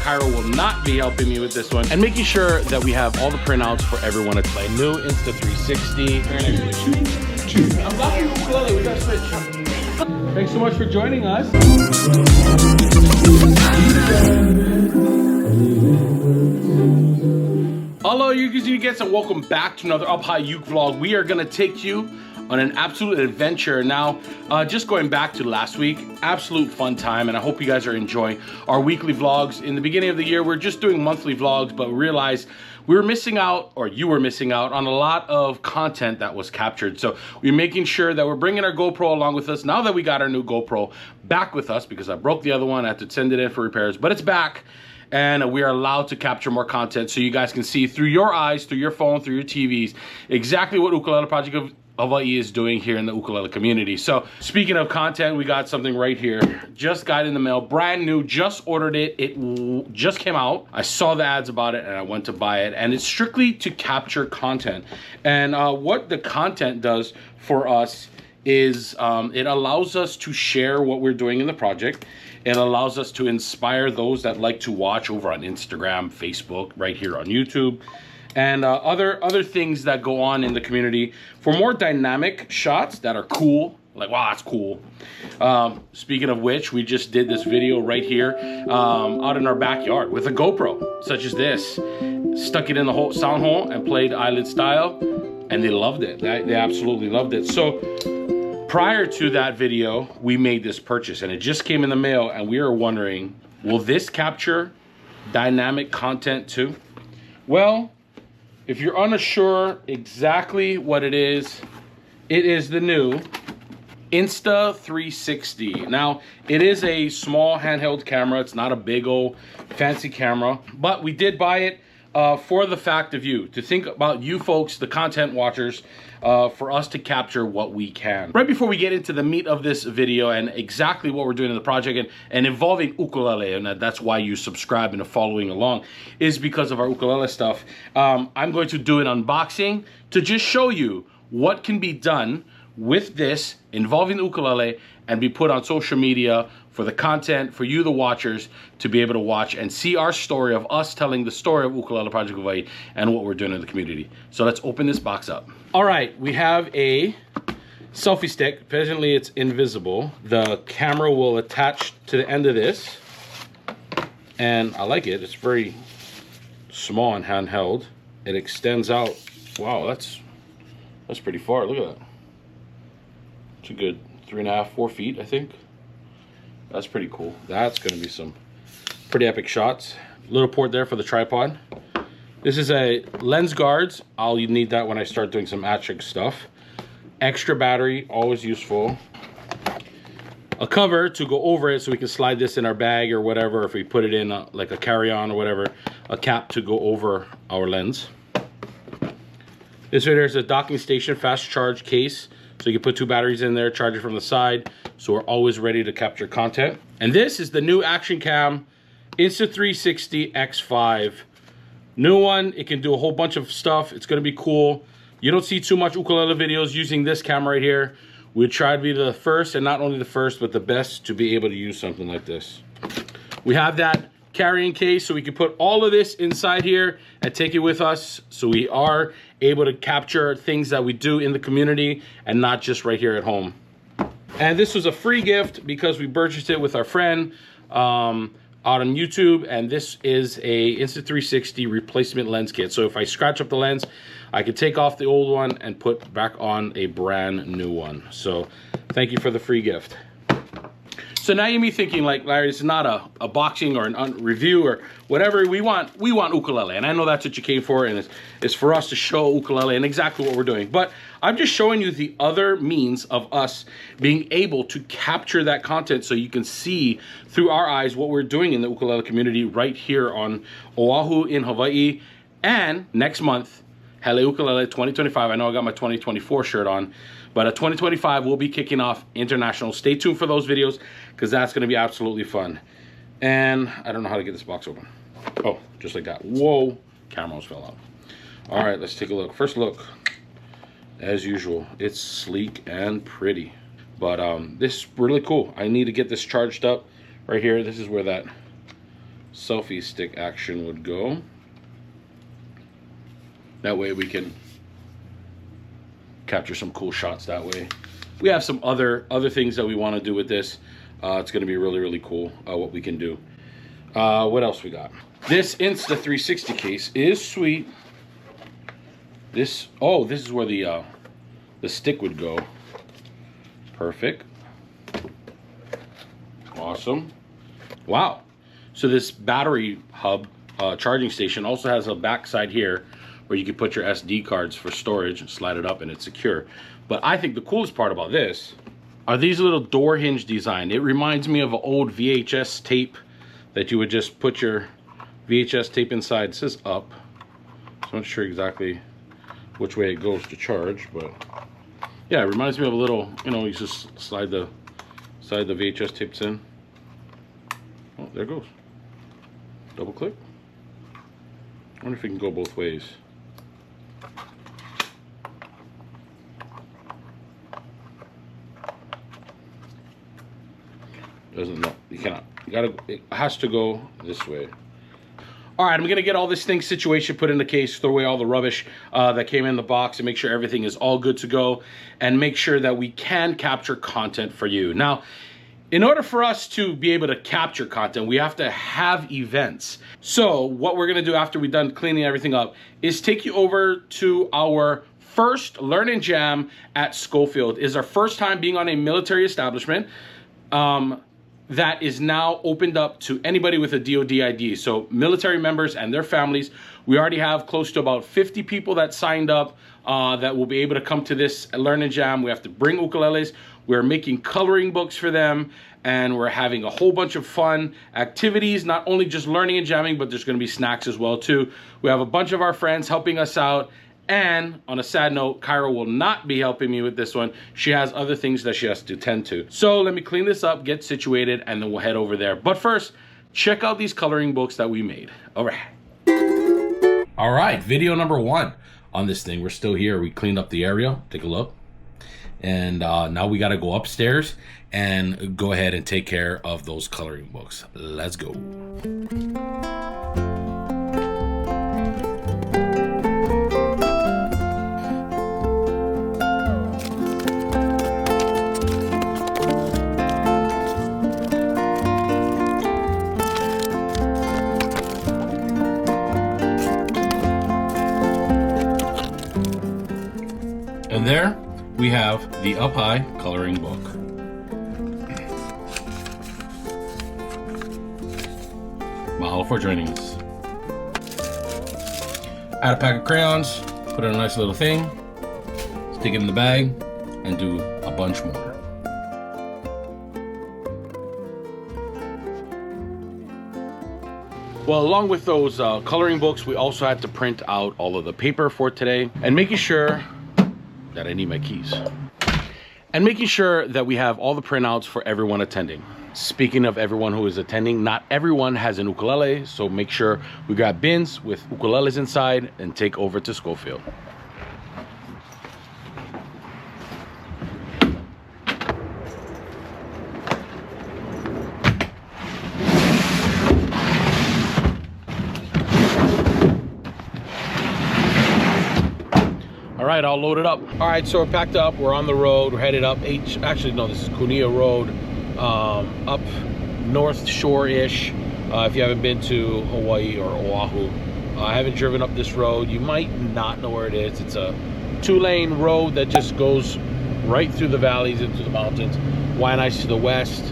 Cairo will not be helping me with this one, and making sure that we have all the printouts for everyone to play. New Insta360. I'm blocking the ukulele, we gotta switch. Thanks so much for joining us. Hello, UPHi and welcome back to another UPHi UKE vlog. We are gonna take you on an absolute adventure. Now, just going back to last week, absolute fun time, and I hope you guys are enjoying our weekly vlogs. In the beginning of the year, we're just doing monthly vlogs, but we realized we were missing out, or you were missing out, on a lot of content that was captured. So we're making sure that we're bringing our GoPro along with us. Now that we got our new GoPro back with us, because I broke the other one, I had to send it in for repairs, but it's back. And we are allowed to capture more content so you guys can see through your eyes, through your phone, through your TVs, exactly what Ukulele Project of Hawaii is doing here in the ukulele community. So speaking of content, we got something right here. Just got in the mail, brand new, just ordered it. It just came out. I saw the ads about it and I went to buy it, and it's strictly to capture content. And what the content does for us is it allows us to share what we're doing in the project. It allows us to inspire those that like to watch over on Instagram, Facebook, right here on YouTube, and other things that go on in the community for more dynamic shots that are cool. Like, wow, that's cool. Speaking of which, we just did this video right here out in our backyard with a GoPro, such as this. Stuck it in the whole sound hole and played island style, and they loved it. They absolutely loved it. So prior to that video, we made this purchase, and it just came in the mail, and we were wondering, will this capture dynamic content too? Well, if you're unsure exactly what it is the new Insta360. Now, it is a small handheld camera. It's not a big old fancy camera, but we did buy it for the fact of you, to think about you folks, the content watchers, for us to capture what we can. Right before we get into the meat of this video and exactly what we're doing in the project and involving ukulele, and that's why you subscribe and are following along, is because of our ukulele stuff. I'm going to do an unboxing to just show you what can be done with this involving the ukulele and be put on social media for the content, for you, the watchers, to be able to watch and see our story of us telling the story of Ukulele Project of Hawaii and what we're doing in the community. So let's open this box up. All right, we have a selfie stick. Presently, it's invisible. The camera will attach to the end of this, and I like it. It's very small and handheld. It extends out. Wow, that's pretty far. Look at that. It's a good 3.5, 4 feet, I think. That's pretty cool. That's gonna be some pretty epic shots. Little port there for the tripod. This is a lens guards. I'll need that when I start doing some action stuff. Extra battery, always useful. A cover to go over it so we can slide this in our bag or whatever. If we put it in like a carry-on or whatever, a cap to go over our lens. This right here is a docking station fast charge case. So you can put 2 batteries in there, charge it from the side, so we're always ready to capture content. And this is the new Action Cam Insta360 X5. New one, it can do a whole bunch of stuff. It's gonna be cool. You don't see too much ukulele videos using this camera right here. We try to be the first, and not only the first, but the best to be able to use something like this. We have that carrying case, so we can put all of this inside here and take it with us, so we are able to capture things that we do in the community and not just right here at home. And this was a free gift because we purchased it with our friend out on YouTube, and this is a Insta360 replacement lens kit. So if I scratch up the lens, I can take off the old one and put back on a brand new one. So thank you for the free gift. So now you may be thinking, like, Larry, this is not a boxing or a review or whatever. We want ukulele, and I know that's what you came for, and it's for us to show ukulele and exactly what we're doing. But I'm just showing you the other means of us being able to capture that content so you can see through our eyes what we're doing in the ukulele community right here on Oahu in Hawaii. And next month, Hele Ukulele 2025. I know I got my 2024 shirt on, but 2025 will be kicking off international. Stay tuned for those videos because that's going to be absolutely fun. And I don't know how to get this box open. Oh, just like that. Whoa, camera almost fell out. All right, let's take a look. First look, as usual, it's sleek and pretty. But this is really cool. I need to get this charged up right here. This is where that selfie stick action would go. That way we can capture some cool shots that way. We have some other things that we want to do with this. It's going to be really cool what we can do. What else we got? This Insta360 case is sweet. This is where the stick would go. Perfect. Awesome. Wow. So this battery hub charging station also has a backside here where you can put your SD cards for storage and slide it up and it's secure. But I think the coolest part about this are these little door hinge design. It reminds me of an old VHS tape that you would just put your VHS tape inside. It says up. So I'm not sure exactly which way it goes to charge, but yeah, it reminds me of a little, you know, you just slide the VHS tapes in. Oh, there it goes. Double click. I wonder if it can go both ways. Doesn't know. You cannot. You gotta. It has to go this way. All right, I'm gonna get all this thing situation put in the case, throw away all the rubbish that came in the box, and make sure everything is all good to go, and make sure that we can capture content for you. Now, in order for us to be able to capture content, we have to have events. So what we're gonna do after we're done cleaning everything up is take you over to our first Learn and Jam at Schofield. It is our first time being on a military establishment. That is now opened up to anybody with a DoD ID. So military members and their families. We already have close to about 50 people that signed up that will be able to come to this Learn and Jam. We have to bring ukuleles. We're making coloring books for them, and we're having a whole bunch of fun activities, not only just learning and jamming, but there's gonna be snacks as well too. We have a bunch of our friends helping us out. And on a sad note, Kyra will not be helping me with this one. She has other things that she has to tend to. So let me clean this up, get situated, and then we'll head over there. But first, check out these coloring books that we made. All right. All right, video number 1 on this thing. We're still here. We cleaned up the area. Take a look. And now we got to go upstairs and go ahead and take care of those coloring books. Let's go. And there we have the UPHi coloring book. Mahalo for joining us. Add a pack of crayons, put in a nice little thing, stick it in the bag, and do a bunch more. Well, along with those coloring books, we also had to print out all of the paper for today, and making sure that I need my keys. And making sure that we have all the printouts for everyone attending. Speaking of everyone who is attending, not everyone has an ukulele, so make sure we grab bins with ukuleles inside and take over to Schofield. All right, I'll load it up. All right, so we're packed up. We're on the road. We're headed up actually, no, this is Kunia Road, up North Shore-ish. If you haven't been to Hawaii or Oahu, I haven't driven up this road. You might not know where it is. It's a 2-lane road that just goes right through the valleys into the mountains. Waianae's to the west,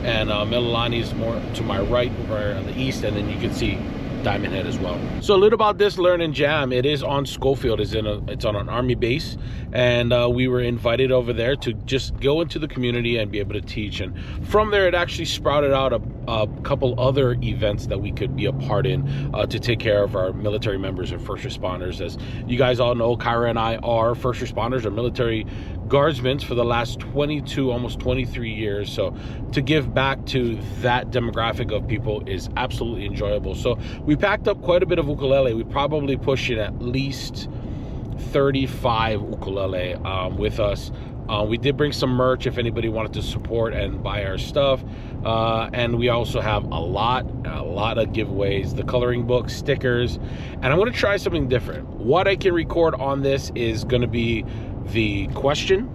and Mililani is more to my right over on the east, and then you can see Diamond Head as well. So a little about this Learn and Jam. It is on Schofield. It's on an Army base, and we were invited over there to just go into the community and be able to teach. And from there, it actually sprouted out a couple other events that we could be a part in to take care of our military members and first responders. As you guys all know, Kyra and I are first responders or military guardsmen for the last 22, almost 23 years. So to give back to that demographic of people is absolutely enjoyable. So we packed up quite a bit of ukulele. We probably pushing at least 35 ukulele with us. We did bring some merch if anybody wanted to support and buy our stuff. And we also have a lot of giveaways, the coloring book, stickers, and I'm going to try something different. What I can record on this is going to be the question,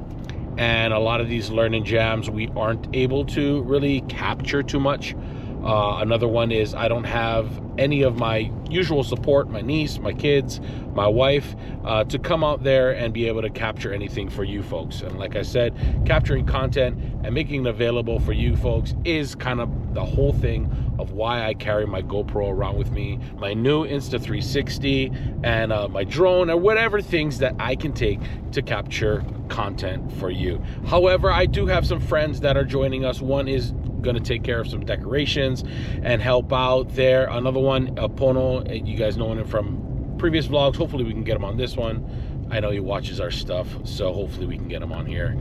and a lot of these learning jams we aren't able to really capture too much. Another one is I don't have any of my usual support, my niece, my kids, my wife, to come out there and be able to capture anything for you folks. And like I said, capturing content and making it available for you folks is kind of the whole thing of why I carry my GoPro around with me, my new Insta360, and my drone, or whatever things that I can take to capture content for you. However, I do have some friends that are joining us. One is going to take care of some decorations and help out there. Another one, Pono, you guys know him from previous vlogs. Hopefully we can get him on this one. I know he watches our stuff, so hopefully we can get him on here.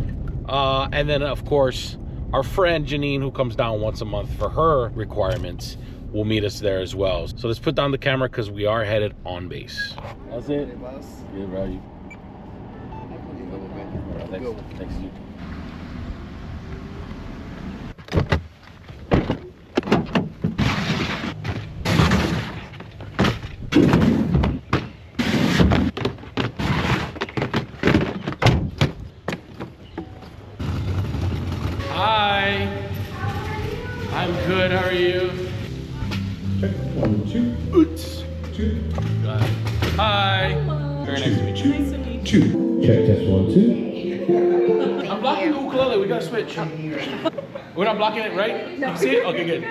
And then of course our friend Janine, who comes down once a month for her requirements, will meet us there as well. So let's put down the camera because we are headed on base. That's it. Yeah, bro. Thanks. Hi. I'm good. How are you? Check. 1, 2. Oots. 2. Got it. Hi. Very nice to meet you. Nice to meet you. 2. Check. Test 1, 2. I'm blocking the ukulele. We gotta switch. We're not blocking it, right? You see it? Okay, good.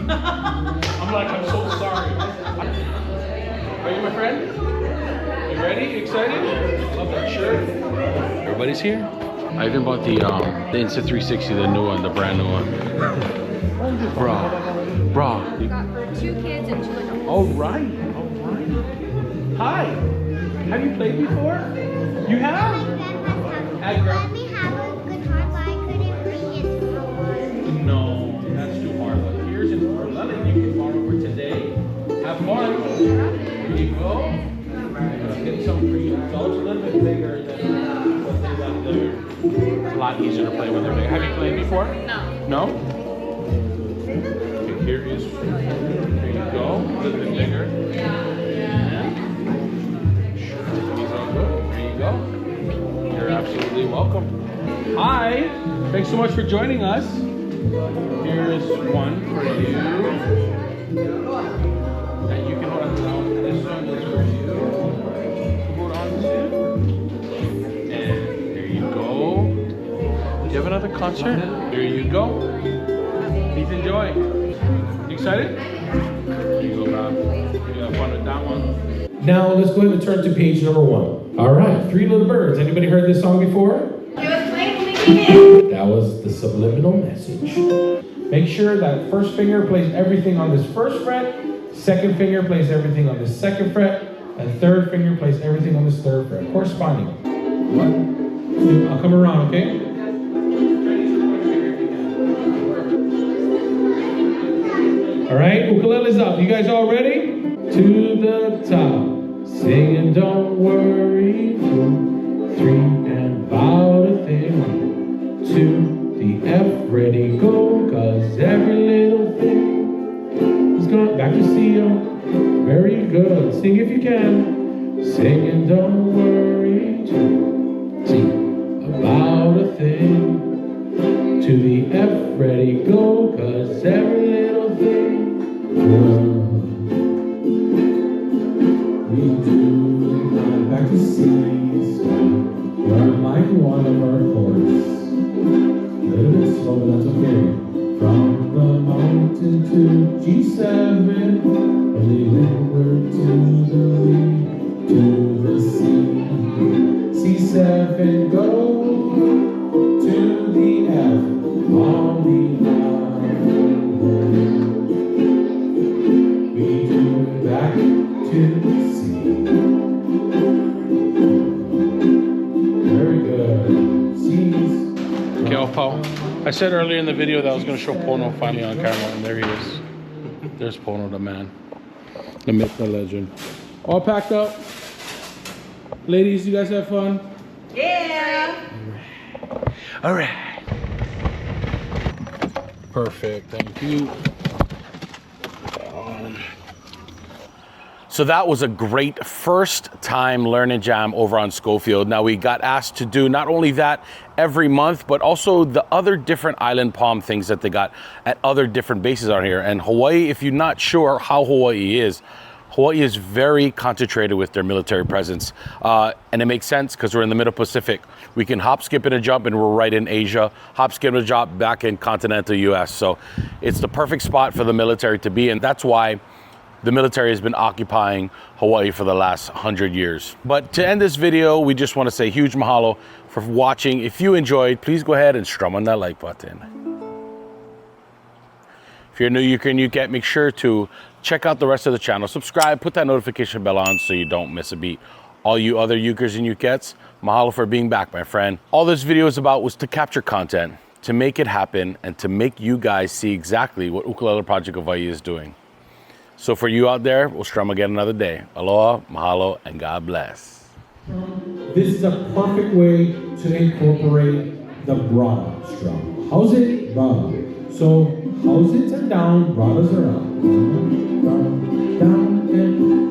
I'm so sorry. Are you my friend? You ready? You excited? Love that shirt. Everybody's here. I even bought the Insta360, the new one, the brand new one. Bro. Got for 2 kids and 2 adults. All right. Hi. Have you played before? You have? Let me have a guitar, but I couldn't bring it forward. No, that's too hard. But here's an ukulele you can borrow for today. Have fun. Here you go. Get some for you. It's always a little bit bigger than what they got there. It's a lot easier to play when they're big. Have you played before? No. No? Okay, here you go. A little bit bigger. Yeah. These are good. There you go. You're absolutely welcome. Hi. Thanks so much for joining us. Here's one for you. And you can hold on to that one. This one is for you. Hold on to. And there you go. Do you have another concert? Here you go. Please enjoy. You excited? Here you go, Bob. You have fun with that one. Now let's go ahead and turn to page number 1. All right, 3 Little Birds. Anybody heard this song before? That was the subliminal message. Make sure that first finger plays everything on this first fret, second finger plays everything on this second fret, and third finger plays everything on this third fret, corresponding. 1, 2, I'll come around, okay? All right, ukulele's up. You guys all ready? To the top, singing don't worry. 2, 3, and about a thing. 1, 2, the F, ready, go, cause every little thing is going back to C. Very good. Sing if you can. Singing don't worry. 2, C, about a thing. To the F, ready, go, cause every little thing. We do back to C. We're like one of our chords. A little bit slow, but that's okay. From the mountain to G7, a little word to the E, to the C. C7, go to the F, on the I. We do back to C. Very good. C's. Okay, Paul. I said earlier in the video that I was going to show Pono finally on camera, and there he is. There's Pono, the man. The myth, the legend. All packed up. Ladies, you guys have fun? Yeah. All right. Perfect, thank you. So that was a great first time learning jam over on Schofield. Now we got asked to do not only that every month, but also the other different island palm things that they got at other different bases on here. And Hawaii, if you're not sure how Hawaii is very concentrated with their military presence. And it makes sense because we're in the middle Pacific. We can hop, skip, and a jump, and we're right in Asia. Hop, skip, and a jump back in continental US. So it's the perfect spot for the military to be in. That's why the military has been occupying Hawaii for the last 100 years. But to end this video, we just want to say huge mahalo for watching. If you enjoyed, please go ahead and strum on that like button. If you're new UPHi UKE, make sure to check out the rest of the channel. Subscribe, put that notification bell on so you don't miss a beat. All you other ukers and ukettes, mahalo for being back, my friend. All this video is about was to capture content, to make it happen, and to make you guys see exactly what Ukulele Project Hawaii is doing. So for you out there, we'll strum again another day. Aloha, mahalo, and God bless. This is a perfect way to incorporate the brada strum. How's it? Brada. So how's it and down? Bradas are up. Down, down, and